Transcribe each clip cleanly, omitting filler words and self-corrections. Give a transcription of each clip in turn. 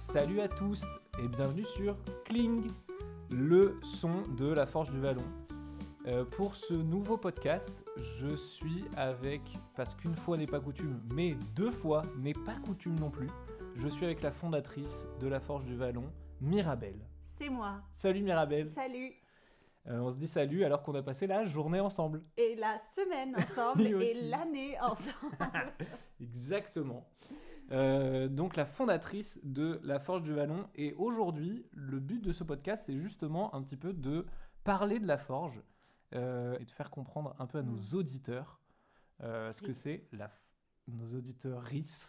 Salut à tous et bienvenue sur Kling, le son de la Forge du Vallon. Pour ce nouveau podcast, je suis avec, parce qu'une fois n'est pas coutume, mais 2 fois n'est pas coutume non plus, je suis avec la fondatrice de la Forge du Vallon, Mirabelle. C'est moi. Salut Mirabelle. Salut. On se dit salut alors qu'on a passé la journée ensemble. Et la semaine ensemble Et aussi. et l'année ensemble. Exactement. Donc la fondatrice de la Forge du Vallon. Et aujourd'hui, le but de ce podcast, c'est justement un petit peu de parler de la Forge et de faire comprendre un peu à nos auditeurs ce que c'est nos auditeurs RIS,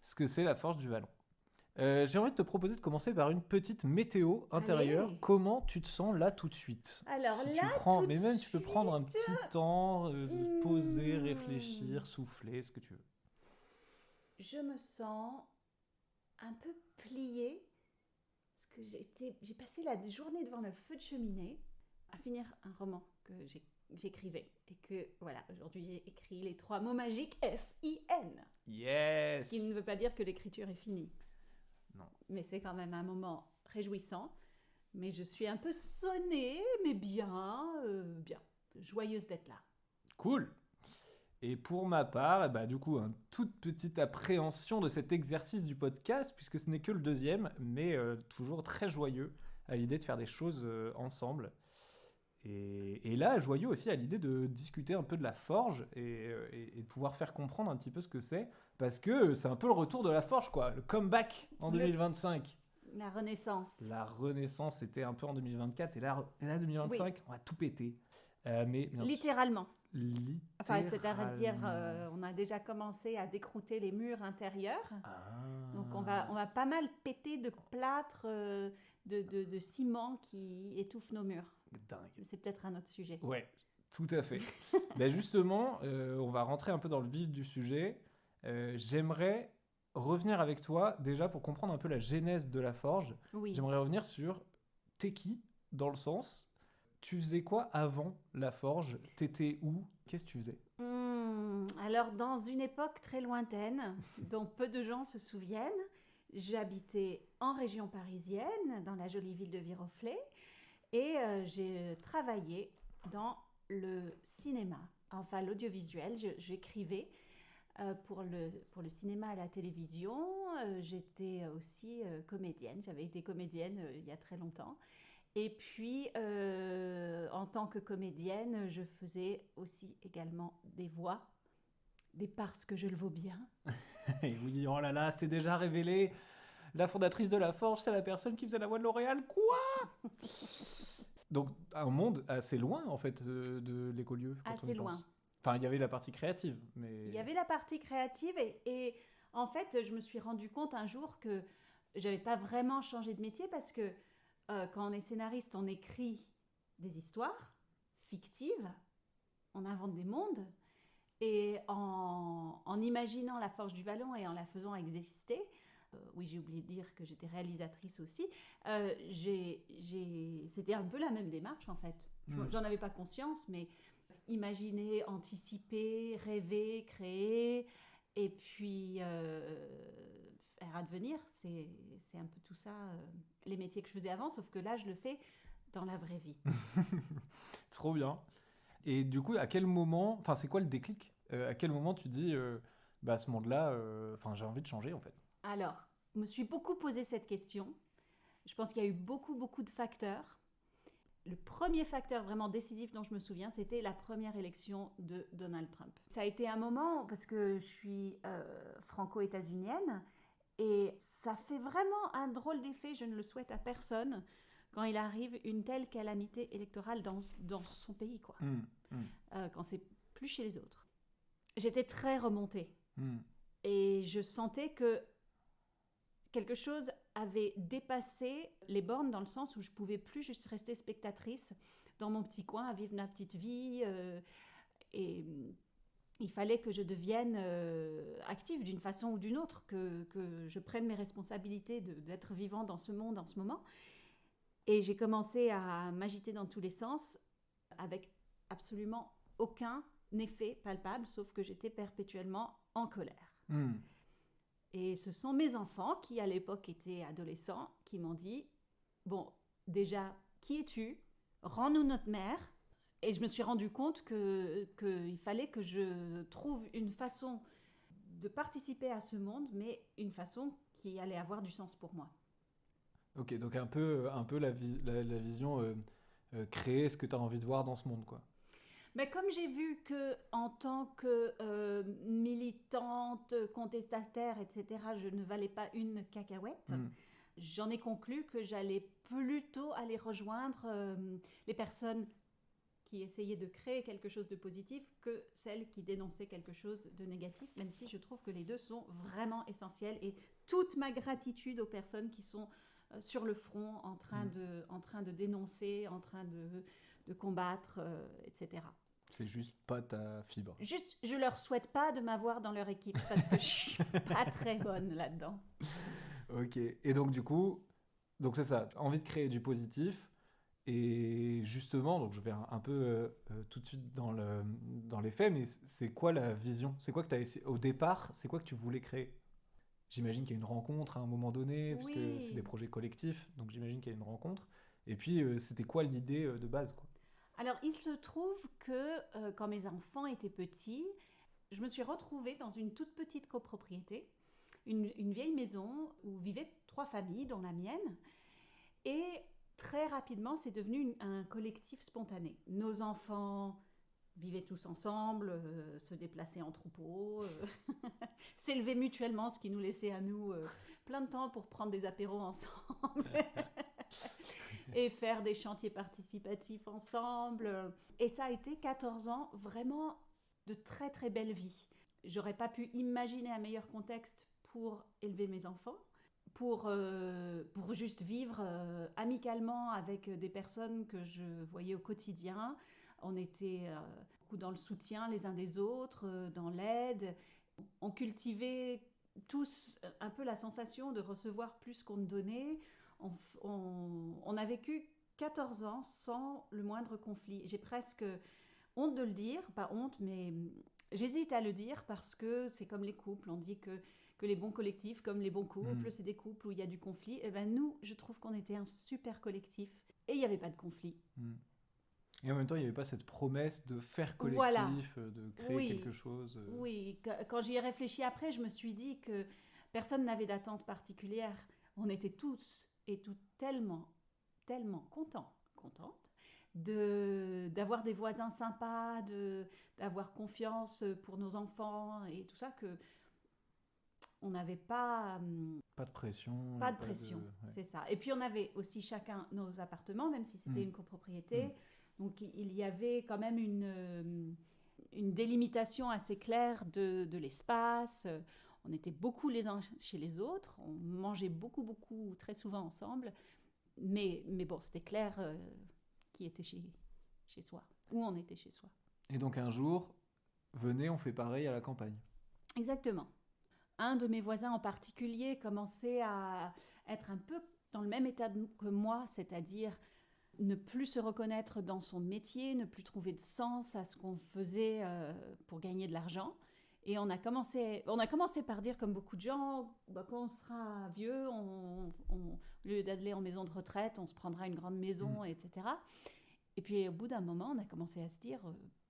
ce que c'est la Forge du Vallon. J'ai envie de te proposer de commencer par une petite météo intérieure. Allez. Comment tu te sens là tout de suite? Alors Si là, tu prends, tout de mais même tu peux prendre un suite, petit temps, de poser, réfléchir, souffler, ce que tu veux. je me sens un peu pliée parce que j'ai passé la journée devant le feu de cheminée à finir un roman que j'écrivais. Et que voilà, aujourd'hui j'ai écrit les 3 mots magiques F-I-N. Yes! Ce qui ne veut pas dire que l'écriture est finie. Non. Mais c'est quand même un moment réjouissant. Mais je suis un peu sonnée, mais bien. Joyeuse d'être là. Cool! Et pour ma part, du coup, une toute petite appréhension de cet exercice du podcast, puisque ce n'est que le 2e, mais toujours très joyeux à l'idée de faire des choses ensemble. Et là, joyeux aussi à l'idée de discuter un peu de la forge et de pouvoir faire comprendre un petit peu ce que c'est, parce que c'est un peu le retour de la forge, quoi, le comeback en 2025. La renaissance. La renaissance était un peu en 2024, et là 2025, on va tout péter. Mais bien sûr, Littéralement. Enfin, littéralement. c'est-à-dire, on a déjà commencé à décrouter les murs intérieurs. Ah. Donc, on va pas mal péter de plâtre, de ciment qui étouffe nos murs. Dingue. C'est peut-être un autre sujet. Ouais, tout à fait. Justement, on va rentrer un peu dans le vif du sujet. J'aimerais revenir avec toi, déjà pour comprendre un peu la genèse de la forge. Oui. J'aimerais revenir sur t'es qui, dans le sens, tu faisais quoi avant la forge? T'étais où? Qu'est-ce que tu faisais? Alors, dans une époque très lointaine, dont peu de gens se souviennent, j'habitais en région parisienne, dans la jolie ville de Viroflay, et j'ai travaillé dans le cinéma, enfin l'audiovisuel. J'écrivais pour le cinéma et la télévision. J'étais aussi comédienne. J'avais été comédienne il y a très longtemps. Et puis, en tant que comédienne, je faisais aussi également des voix, des parce que je le vaux bien. Et oui, oh là là, c'est déjà révélé. La fondatrice de la forge, c'est la personne qui faisait la voix de L'Oréal. Quoi? Donc, un monde assez loin, en fait, de l'écolieu. Quand on y Assez pense. loin. Enfin, il y avait la partie créative, mais... Il y avait la partie créative et en fait, je me suis rendu compte un jour que j'avais pas vraiment changé de métier parce que quand on est scénariste, on écrit des histoires fictives, on invente des mondes et en imaginant la Forge du Vallon et en la faisant exister, oui, j'ai oublié de dire que j'étais réalisatrice aussi, c'était un peu la même démarche en fait. J'en avais pas conscience, mais imaginer, anticiper, rêver, créer, et puis faire advenir, c'est un peu tout ça, les métiers que je faisais avant, sauf que là, je le fais dans la vraie vie. Trop bien. Et du coup, à quel moment... Enfin, c'est quoi le déclic? À quel moment tu dis, à ce monde-là, j'ai envie de changer, en fait? Alors, je me suis beaucoup posé cette question. Je pense qu'il y a eu beaucoup, beaucoup de facteurs. Le premier facteur vraiment décisif dont je me souviens, c'était la première élection de Donald Trump. Ça a été un moment, parce que je suis franco-états-unienne, et ça fait vraiment un drôle d'effet, je ne le souhaite à personne, quand il arrive une telle calamité électorale dans son pays, quoi. Quand c'est plus chez les autres. J'étais très remontée. Et je sentais que quelque chose avait dépassé les bornes dans le sens où je ne pouvais plus juste rester spectatrice dans mon petit coin à vivre ma petite vie. Et il fallait que je devienne active d'une façon ou d'une autre, que je prenne mes responsabilités d'être vivant dans ce monde en ce moment. Et j'ai commencé à m'agiter dans tous les sens avec absolument aucun effet palpable, sauf que j'étais perpétuellement en colère. Et ce sont mes enfants qui, à l'époque, étaient adolescents, qui m'ont dit « Bon, déjà, qui es-tu ? Rends-nous notre mère. » Et je me suis rendu compte qu'il fallait que je trouve une façon de participer à ce monde, mais une façon qui allait avoir du sens pour moi. Ok, donc un peu la vision créer ce que tu as envie de voir dans ce monde, quoi. Mais comme j'ai vu que en tant que militante, contestataire, etc., je ne valais pas une cacahuète, j'en ai conclu que j'allais plutôt aller rejoindre les personnes qui essayaient de créer quelque chose de positif que celles qui dénonçaient quelque chose de négatif, même si je trouve que les deux sont vraiment essentiels. Et toute ma gratitude aux personnes qui sont sur le front, en train de dénoncer, en train de combattre, etc. C'est juste pas ta fibre. Juste, je leur souhaite pas de m'avoir dans leur équipe parce que je suis pas très bonne là-dedans. Ok, et donc du coup, donc c'est ça, envie de créer du positif, et justement, donc je vais un peu tout de suite dans les faits, mais c'est quoi la vision? C'est quoi que tu as essayé au départ? C'est quoi que tu voulais créer? J'imagine qu'il y a une rencontre à un moment donné, puisque Oui. c'est des projets collectifs, donc j'imagine qu'il y a une rencontre. Et puis, c'était quoi l'idée de base, quoi? Alors, il se trouve que quand mes enfants étaient petits, je me suis retrouvée dans une toute petite copropriété, une vieille maison où vivaient 3 familles, dont la mienne. Et très rapidement, c'est devenu un collectif spontané. Nos enfants vivaient tous ensemble, se déplaçaient en troupeau, s'élevaient mutuellement, ce qui nous laissait à nous plein de temps pour prendre des apéros ensemble et faire des chantiers participatifs ensemble. Et ça a été 14 ans vraiment de très très belle vie. J'aurais pas pu imaginer un meilleur contexte pour élever mes enfants, pour juste vivre amicalement avec des personnes que je voyais au quotidien. On était beaucoup dans le soutien les uns des autres, dans l'aide. On cultivait tous un peu la sensation de recevoir plus qu'on ne donnait. On a vécu 14 ans sans le moindre conflit. J'ai presque honte de le dire, pas honte, mais j'hésite à le dire parce que c'est comme les couples. On dit que les bons collectifs, comme les bons couples, c'est des couples où il y a du conflit. Et ben nous, je trouve qu'on était un super collectif et il n'y avait pas de conflit. Et en même temps, il n'y avait pas cette promesse de faire collectif, Voilà. de créer quelque chose. Oui, quand j'y ai réfléchi après, je me suis dit que personne n'avait d'attente particulière. On était tous et toutes tellement contentes d'avoir des voisins sympas, d'avoir confiance pour nos enfants et tout ça, que on n'avait pas... Pas de pression. Pas de pression, c'est ça. Et puis on avait aussi chacun nos appartements, même si c'était une copropriété. Donc il y avait quand même une délimitation assez claire de l'espace. On était beaucoup les uns chez les autres. On mangeait beaucoup, très souvent ensemble. Mais bon, c'était clair qui était chez soi, où on était chez soi. Et donc un jour, venez, on fait pareil à la campagne. Exactement. Un de mes voisins en particulier commençait à être un peu dans le même état que moi, c'est-à-dire ne plus se reconnaître dans son métier, ne plus trouver de sens à ce qu'on faisait pour gagner de l'argent. Et on a commencé par dire, comme beaucoup de gens, quand on sera vieux, au lieu d'aller en maison de retraite, on se prendra une grande maison, etc. Et puis au bout d'un moment, on a commencé à se dire,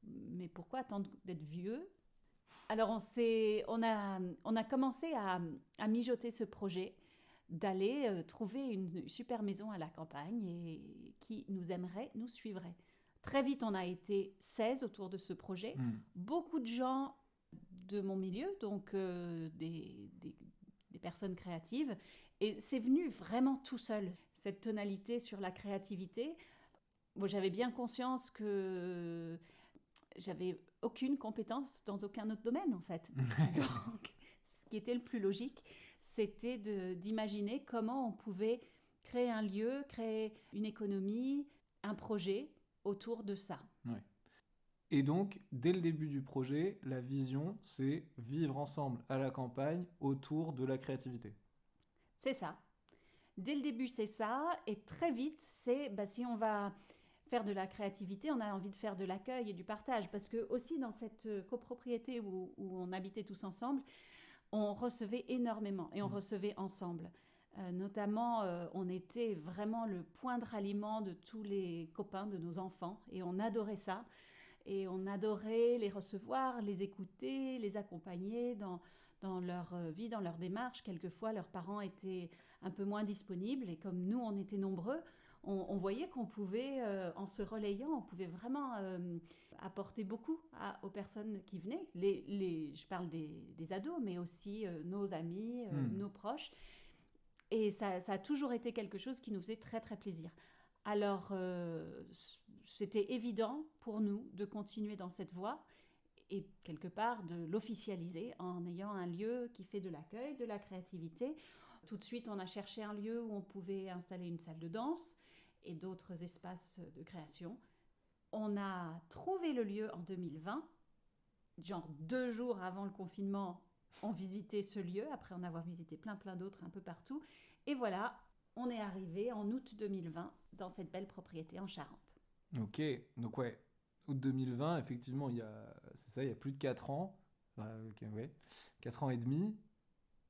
mais pourquoi attendre d'être vieux ? Alors on a commencé à mijoter ce projet d'aller trouver une super maison à la campagne et qui nous aimerait, nous suivrait. Très vite, on a été 16 autour de ce projet. Beaucoup de gens de mon milieu, donc des personnes créatives. Et c'est venu vraiment tout seul, cette tonalité sur la créativité. Moi, j'avais bien conscience que j'avais aucune compétence dans aucun autre domaine, en fait. Donc, ce qui était le plus logique, c'était d'imaginer comment on pouvait créer un lieu, créer une économie, un projet autour de ça. Ouais. Et donc, dès le début du projet, la vision, c'est vivre ensemble à la campagne autour de la créativité. C'est ça. Dès le début, c'est ça. Et très vite, c'est si on va faire de la créativité, on a envie de faire de l'accueil et du partage. Parce que aussi, dans cette copropriété où on habitait tous ensemble, on recevait énormément et on recevait ensemble. Notamment, on était vraiment le point de ralliement de tous les copains de nos enfants et on adorait ça. Et on adorait les recevoir, les écouter, les accompagner dans leur vie, dans leur démarche. Quelquefois, leurs parents étaient un peu moins disponibles et comme nous, on était nombreux, on voyait qu'on pouvait, en se relayant, on pouvait vraiment apporter beaucoup aux personnes qui venaient. Je parle des ados, mais aussi nos amis, nos proches. Et ça a toujours été quelque chose qui nous faisait très, très plaisir. Alors, c'était évident pour nous de continuer dans cette voie et quelque part de l'officialiser en ayant un lieu qui fait de l'accueil, de la créativité. Tout de suite, on a cherché un lieu où on pouvait installer une salle de danse et d'autres espaces de création. On a trouvé le lieu en 2020, genre 2 jours avant le confinement, on visitait ce lieu, après en avoir visité plein d'autres un peu partout. Et voilà, on est arrivé en août 2020 dans cette belle propriété en Charente. Ok, donc ouais, août 2020, effectivement, il y a plus de 4 ans, 4 ans et demi.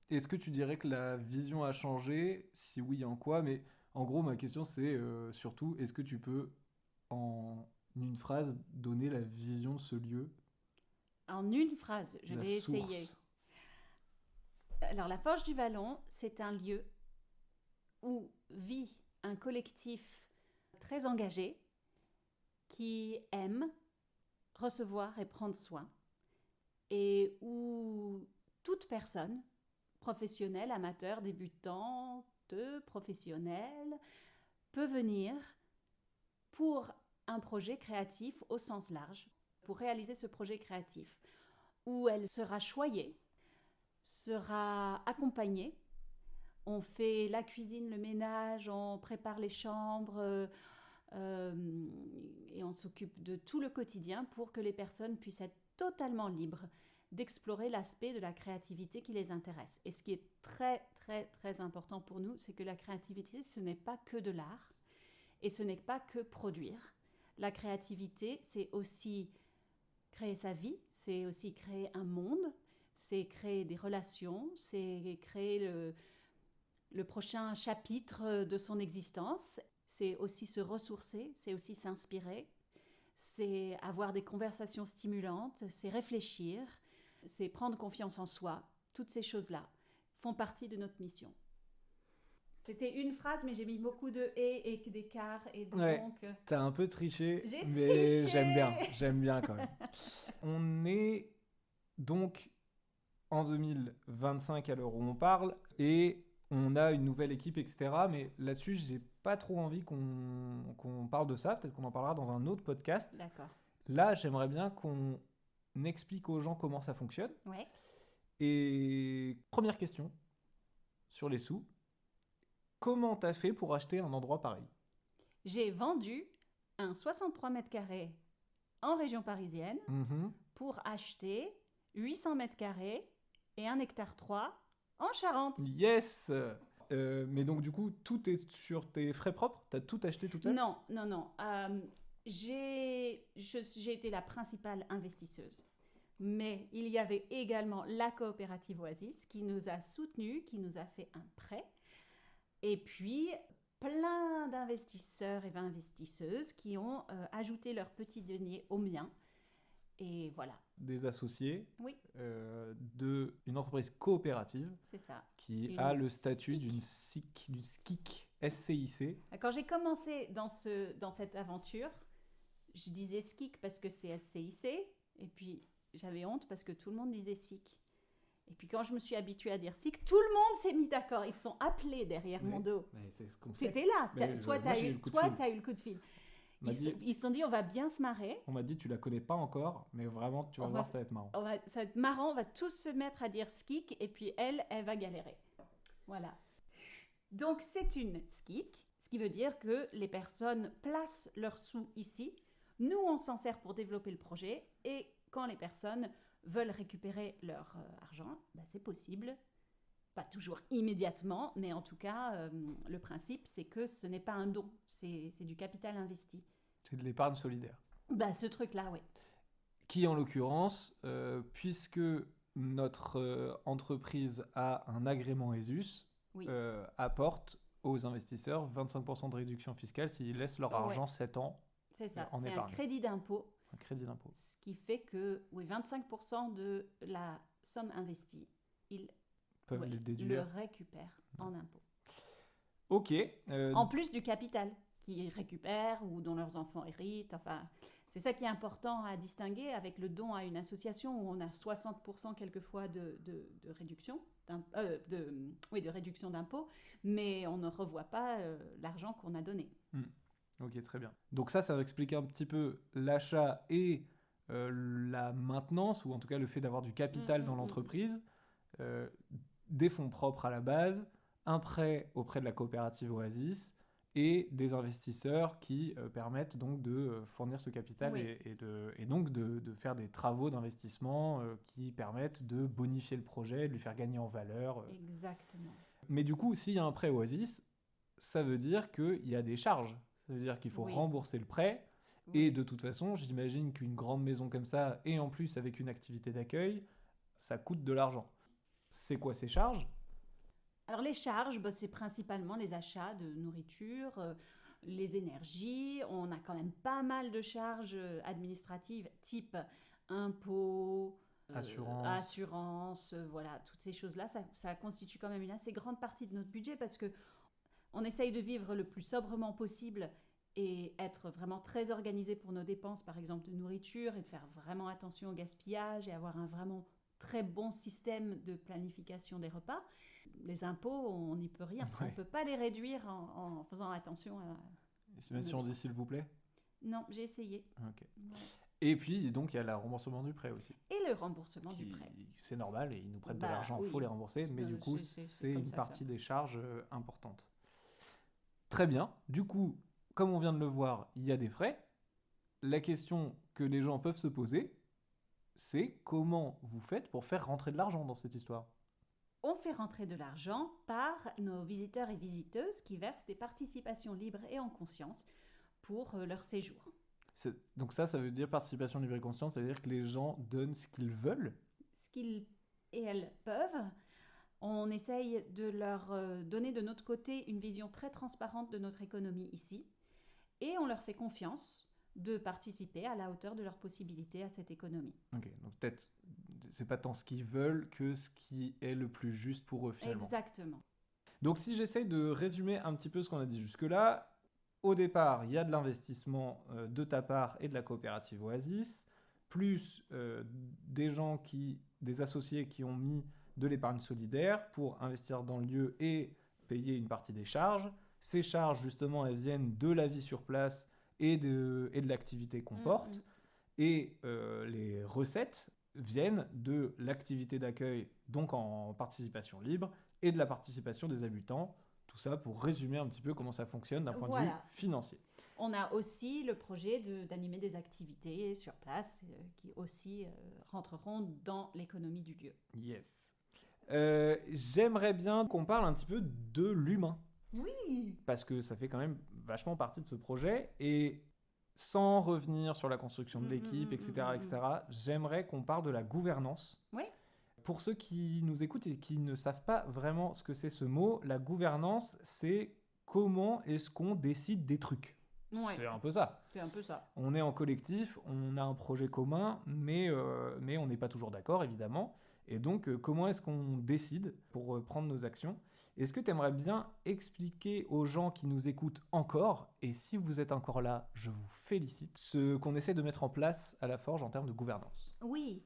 Est-ce que tu dirais que la vision a changé? Si oui, en quoi? Mais en gros, ma question, c'est surtout, est-ce que tu peux, en une phrase, donner la vision de ce lieu, En une phrase, je la vais essayer. source? Alors, la Forge du Vallon, c'est un lieu où vit un collectif très engagé qui aime recevoir et prendre soin et où toute personne, professionnelle, amateur, débutante, professionnelle, peut venir pour un projet créatif au sens large, pour réaliser ce projet créatif, où elle sera choyée, sera accompagnée. On fait la cuisine, le ménage, on prépare les chambres et on s'occupe de tout le quotidien pour que les personnes puissent être totalement libres d'explorer l'aspect de la créativité qui les intéresse. Et ce qui est très, très, très important pour nous, c'est que la créativité, ce n'est pas que de l'art et ce n'est pas que produire. La créativité, c'est aussi créer sa vie, c'est aussi créer un monde, c'est créer des relations, c'est créer le prochain chapitre de son existence. C'est aussi se ressourcer, c'est aussi s'inspirer, c'est avoir des conversations stimulantes, c'est réfléchir, c'est prendre confiance en soi. Toutes ces choses-là font partie de notre mission. C'était une phrase, mais j'ai mis beaucoup de « et » et d'écart et de Ouais, donc. t'as un peu triché, J'ai mais triché. j'aime bien quand même. On est donc en 2025 à l'heure où on parle, et on a une nouvelle équipe, etc. Mais là-dessus, j'ai pas trop envie qu'on parle de ça. Peut-être qu'on en parlera dans un autre podcast. D'accord. Là, j'aimerais bien qu'on explique aux gens comment ça fonctionne. Ouais. Et première question sur les sous. Comment t'as fait pour acheter un endroit pareil? J'ai vendu un 63 mètres carrés en région parisienne pour acheter 800 mètres carrés et 1 hectare 3 en Charente. Yes. Mais donc du coup, tout est sur tes frais propres? T'as tout acheté toute seule? Non. J'ai été la principale investisseuse. Mais il y avait également la coopérative Oasis qui nous a soutenus, qui nous a fait un prêt. Et puis, plein d'investisseurs et d'investisseuses qui ont ajouté leur petit denier au mien. Et voilà. Des associés, Oui. d'une entreprise coopérative C'est ça. qui a le statut d'une SCIC, SCIC. Quand j'ai commencé dans cette aventure, je disais SCIC parce que c'est SCIC, et puis j'avais honte parce que tout le monde disait SIC. Et puis quand je me suis habituée à dire SIC, tout le monde s'est mis d'accord. Ils se sont appelés derrière mon dos. C'est ce qu'on fait. T'étais là, toi t'as eu le coup de fil. Ils se sont dit on va bien se marrer. On m'a dit tu la connais pas encore, mais vraiment tu vas voir, ça va être marrant. Ça va être marrant, on va tous se mettre à dire SCIC et puis elle va galérer. Voilà. Donc c'est une SCIC, ce qui veut dire que les personnes placent leurs sous ici. Nous on s'en sert pour développer le projet et quand les personnes veulent récupérer leur argent, c'est possible. Pas toujours immédiatement, mais en tout cas, le principe, c'est que ce n'est pas un don, c'est du capital investi. C'est de l'épargne solidaire. Ce truc-là, oui. Qui, en l'occurrence, puisque notre entreprise a un agrément ESUS, Oui. apporte aux investisseurs 25% de réduction fiscale s'ils laissent leur argent 7 ans C'est ça, en c'est épargne. un crédit d'impôt. Un crédit d'impôt. Ce qui fait que 25% de la somme investie, ils Peuvent les le déduire. récupèrent en impôt. Ok. En plus du capital qu'ils récupèrent ou dont leurs enfants héritent. Enfin, c'est ça qui est important à distinguer avec le don à une association où on a 60% quelquefois de réduction, de réduction d'impôt, mais on ne revoit pas l'argent qu'on a donné. Ok, très bien. Donc ça va expliquer un petit peu l'achat et la maintenance, ou en tout cas le fait d'avoir du capital dans l'entreprise, des fonds propres à la base, un prêt auprès de la coopérative Oasis et des investisseurs qui permettent donc de fournir ce capital et donc de faire des travaux d'investissement qui permettent de bonifier le projet, de lui faire gagner en valeur. Exactement. Mais du coup, s'il y a un prêt Oasis, ça veut dire qu'il y a des charges. Ça veut dire qu'il faut rembourser le prêt. Et de toute façon, j'imagine qu'une grande maison comme ça, et en plus avec une activité d'accueil, ça coûte de l'argent. C'est quoi ces charges ? Alors les charges, c'est principalement les achats de nourriture, les énergies. On a quand même pas mal de charges administratives type impôts, assurance, voilà, toutes ces choses-là. Ça constitue quand même une assez grande partie de notre budget parce que on essaye de vivre le plus sobrement possible et être vraiment très organisé pour nos dépenses, par exemple de nourriture, et de faire vraiment attention au gaspillage et avoir un vraiment très bon système de planification des repas. Les impôts, on n'y peut rien. On ne peut pas les réduire en faisant attention à... Même si on dit s'il vous plaît ? Non, j'ai essayé. Okay. Ouais. Et puis, donc, il y a le remboursement du prêt aussi. Et le remboursement du prêt. C'est normal, et ils nous prêtent de l'argent, il faut les rembourser, mais du coup, c'est une partie des charges importantes. Très bien. Du coup, comme on vient de le voir, il y a des frais. La question que les gens peuvent se poser, c'est comment vous faites pour faire rentrer de l'argent dans cette histoire ? On fait rentrer de l'argent par nos visiteurs et visiteuses qui versent des participations libres et en conscience pour leur séjour. Donc ça veut dire participation libre et conscience, c'est-à-dire que les gens donnent ce qu'ils veulent ? Ce qu'ils et elles peuvent. On essaye de leur donner de notre côté une vision très transparente de notre économie ici et on leur fait confiance de participer à la hauteur de leurs possibilités à cette économie. Ok, donc peut-être c'est pas tant ce qu'ils veulent que ce qui est le plus juste pour eux finalement. Exactement. Donc si j'essaye de résumer un petit peu ce qu'on a dit jusque-là, au départ, il y a de l'investissement de ta part et de la coopérative Oasis, plus des associés qui ont mis de l'épargne solidaire pour investir dans le lieu et payer une partie des charges. Ces charges, justement, elles viennent de la vie sur place et de l'activité qu'on porte. Et les recettes viennent de l'activité d'accueil, donc en participation libre, et de la participation des habitants. Tout ça pour résumer un petit peu comment ça fonctionne d'un point de vue financier. On a aussi le projet d'animer des activités sur place qui aussi rentreront dans l'économie du lieu. Yes. J'aimerais bien qu'on parle un petit peu de l'humain. Oui. Parce que ça fait quand même vachement partie de ce projet. Et sans revenir sur la construction de l'équipe, etc., j'aimerais qu'on parle de la gouvernance. Oui. Pour ceux qui nous écoutent et qui ne savent pas vraiment ce que c'est ce mot, la gouvernance, c'est comment est-ce qu'on décide des trucs. Ouais. C'est un peu ça. C'est un peu ça. On est en collectif, on a un projet commun, mais on n'est pas toujours d'accord, évidemment. Et donc, comment est-ce qu'on décide pour prendre nos actions ? Est-ce que tu aimerais bien expliquer aux gens qui nous écoutent encore, et si vous êtes encore là, je vous félicite, ce qu'on essaie de mettre en place à la Forge en termes de gouvernance ? Oui.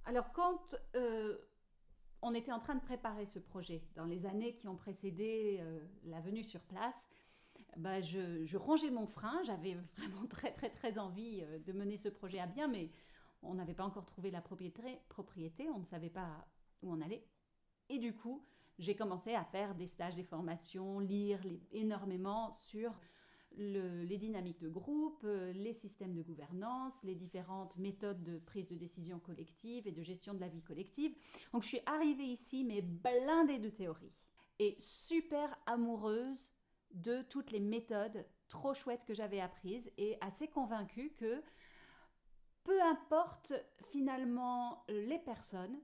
Alors, quand on était en train de préparer ce projet, dans les années qui ont précédé la venue sur place, je rongeais mon frein. J'avais vraiment très, très, très envie de mener ce projet à bien, mais on n'avait pas encore trouvé la propriété, on ne savait pas où on allait. Et du coup, j'ai commencé à faire des stages, des formations, lire énormément sur les dynamiques de groupe, les systèmes de gouvernance, les différentes méthodes de prise de décision collective et de gestion de la vie collective. Donc je suis arrivée ici, mais blindée de théorie et super amoureuse de toutes les méthodes trop chouettes que j'avais apprises et assez convaincue que peu importe finalement les personnes,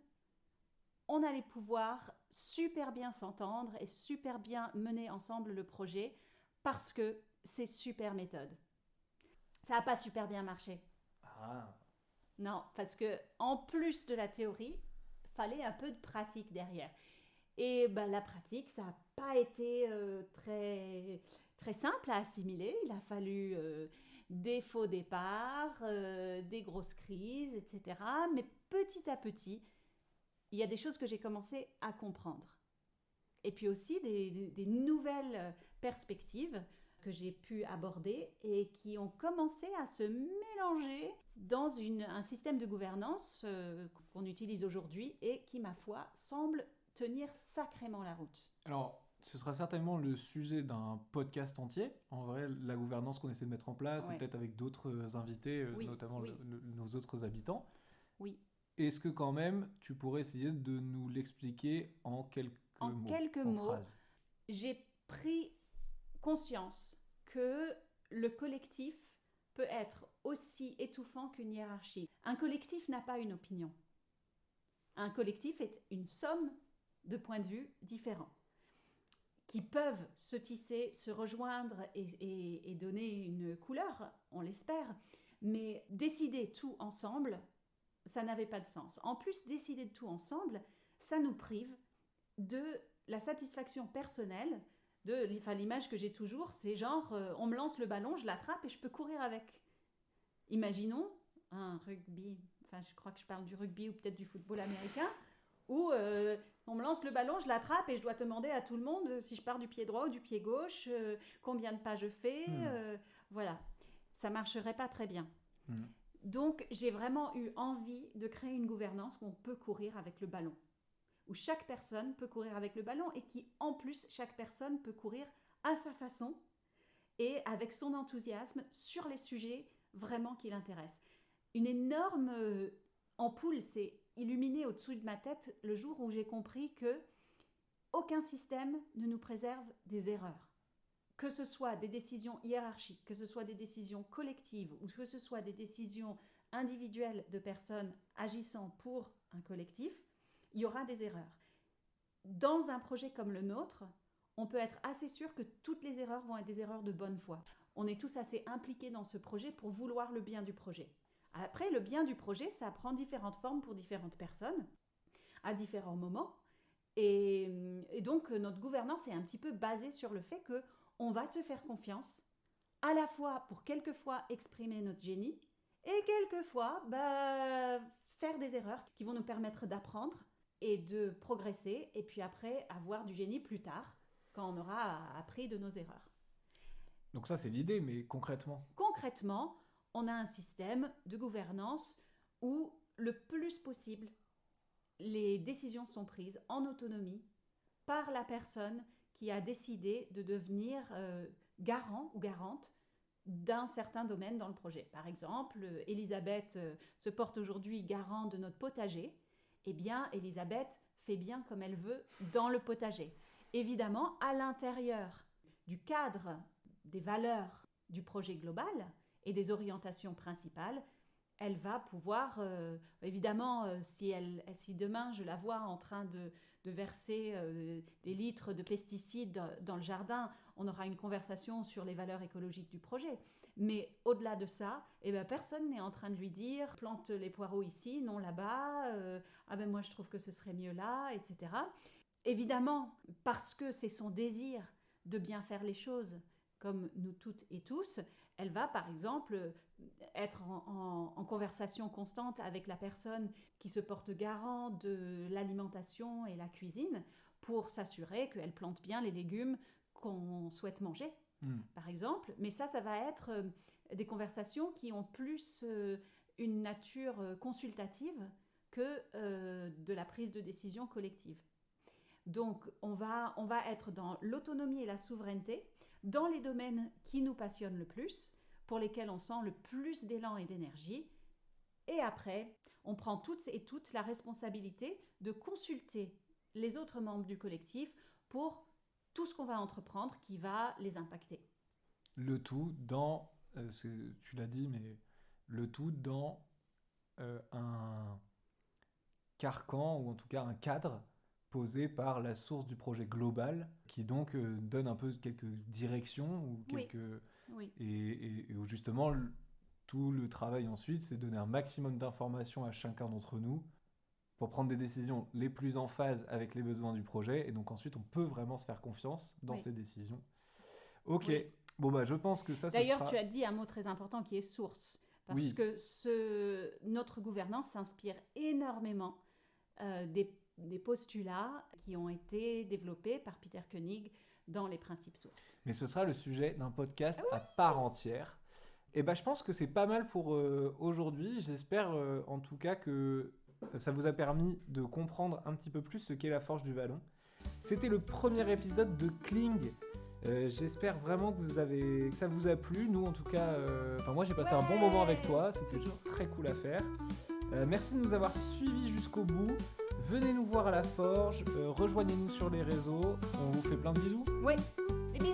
on allait pouvoir super bien s'entendre et super bien mener ensemble le projet parce que c'est super méthode. Ça n'a pas super bien marché. Ah. Non, parce que en plus de la théorie, fallait un peu de pratique derrière. Et ben, la pratique, ça n'a pas été très simple à assimiler. Il a fallu des faux départs, des grosses crises, etc. Mais petit à petit, il y a des choses que j'ai commencé à comprendre. Et puis aussi des nouvelles perspectives que j'ai pu aborder et qui ont commencé à se mélanger dans un système de gouvernance qu'on utilise aujourd'hui et qui, ma foi, semble tenir sacrément la route. Alors, ce sera certainement le sujet d'un podcast entier. En vrai, la gouvernance qu'on essaie de mettre en place, et Ouais. peut-être avec d'autres invités, Oui, notamment oui, nos autres habitants. oui. Est-ce que quand même, tu pourrais essayer de nous l'expliquer en quelques En mots, quelques en mots, phrases? j'ai pris conscience que le collectif peut être aussi étouffant qu'une hiérarchie. Un collectif n'a pas une opinion. Un collectif est une somme de points de vue différents qui peuvent se tisser, se rejoindre et donner une couleur, on l'espère, mais décider tout ensemble, ça n'avait pas de sens. En plus, décider de tout ensemble, ça nous prive de la satisfaction personnelle. L'image que j'ai toujours, c'est genre, on me lance le ballon, je l'attrape et je peux courir avec. Imaginons un rugby, enfin je crois que je parle du rugby ou peut-être du football américain, où on me lance le ballon, je l'attrape et je dois demander à tout le monde si je pars du pied droit ou du pied gauche, combien de pas je fais, voilà. Ça marcherait pas très bien. Donc j'ai vraiment eu envie de créer une gouvernance où on peut courir avec le ballon, où chaque personne peut courir avec le ballon et qui en plus chaque personne peut courir à sa façon et avec son enthousiasme sur les sujets vraiment qui l'intéressent. Une énorme ampoule s'est illuminée au-dessus de ma tête le jour où j'ai compris que aucun système ne nous préserve des erreurs. Que ce soit des décisions hiérarchiques, que ce soit des décisions collectives ou que ce soit des décisions individuelles de personnes agissant pour un collectif, il y aura des erreurs. Dans un projet comme le nôtre, on peut être assez sûr que toutes les erreurs vont être des erreurs de bonne foi. On est tous assez impliqués dans ce projet pour vouloir le bien du projet. Après, le bien du projet, ça prend différentes formes pour différentes personnes, à différents moments. Et donc, notre gouvernance est un petit peu basée sur le fait qu'on va se faire confiance, à la fois pour quelquefois exprimer notre génie, et quelquefois faire des erreurs qui vont nous permettre d'apprendre et de progresser, et puis après avoir du génie plus tard, quand on aura appris de nos erreurs. Donc ça, c'est l'idée, mais concrètement? Concrètement, on a un système de gouvernance où le plus possible, les décisions sont prises en autonomie par la personne qui a décidé de devenir garant ou garante d'un certain domaine dans le projet. Par exemple, Elisabeth se porte aujourd'hui garant de notre potager. Eh bien, Elisabeth fait bien comme elle veut dans le potager. Évidemment, à l'intérieur du cadre des valeurs du projet global et des orientations principales, elle va pouvoir, évidemment, si demain je la vois en train de verser des litres de pesticides dans le jardin, on aura une conversation sur les valeurs écologiques du projet. Mais au-delà de ça, personne n'est en train de lui dire plante les poireaux ici, non là-bas, moi je trouve que ce serait mieux là, etc. Évidemment, parce que c'est son désir de bien faire les choses, comme nous toutes et tous, elle va par exemple être en conversation constante avec la personne qui se porte garant de l'alimentation et la cuisine pour s'assurer qu'elle plante bien les légumes qu'on souhaite manger, par exemple. Mais ça va être des conversations qui ont plus une nature consultative que de la prise de décision collective. Donc, on va être dans l'autonomie et la souveraineté, dans les domaines qui nous passionnent le plus, pour lesquels on sent le plus d'élan et d'énergie. Et après, on prend toutes et toutes la responsabilité de consulter les autres membres du collectif pour tout ce qu'on va entreprendre qui va les impacter. Le tout dans, tu l'as dit, mais le tout dans un carcan, ou en tout cas un cadre posé par la source du projet global, qui donc donne un peu quelques directions, ou quelques... Oui. Et où justement, tout le travail ensuite, c'est donner un maximum d'informations à chacun d'entre nous pour prendre des décisions les plus en phase avec les besoins du projet. Et donc ensuite, on peut vraiment se faire confiance dans ces décisions. Ok, bon bah je pense que ça, D'ailleurs, tu as dit un mot très important qui est source. Parce que notre gouvernance s'inspire énormément des postulats qui ont été développés par Peter Koenig dans les principes sources. Mais ce sera le sujet d'un podcast à part entière. Et bah je pense que c'est pas mal pour aujourd'hui. J'espère en tout cas que ça vous a permis de comprendre un petit peu plus ce qu'est la Forge du Vallon. C'était le premier épisode de Kling. J'espère vraiment que ça vous a plu. Nous, en tout cas, moi j'ai passé un bon moment avec toi. C'était toujours très cool à faire. Merci de nous avoir suivis jusqu'au bout. Venez nous voir à la Forge. Rejoignez-nous sur les réseaux. On vous fait plein de bisous. Oui, des bisous.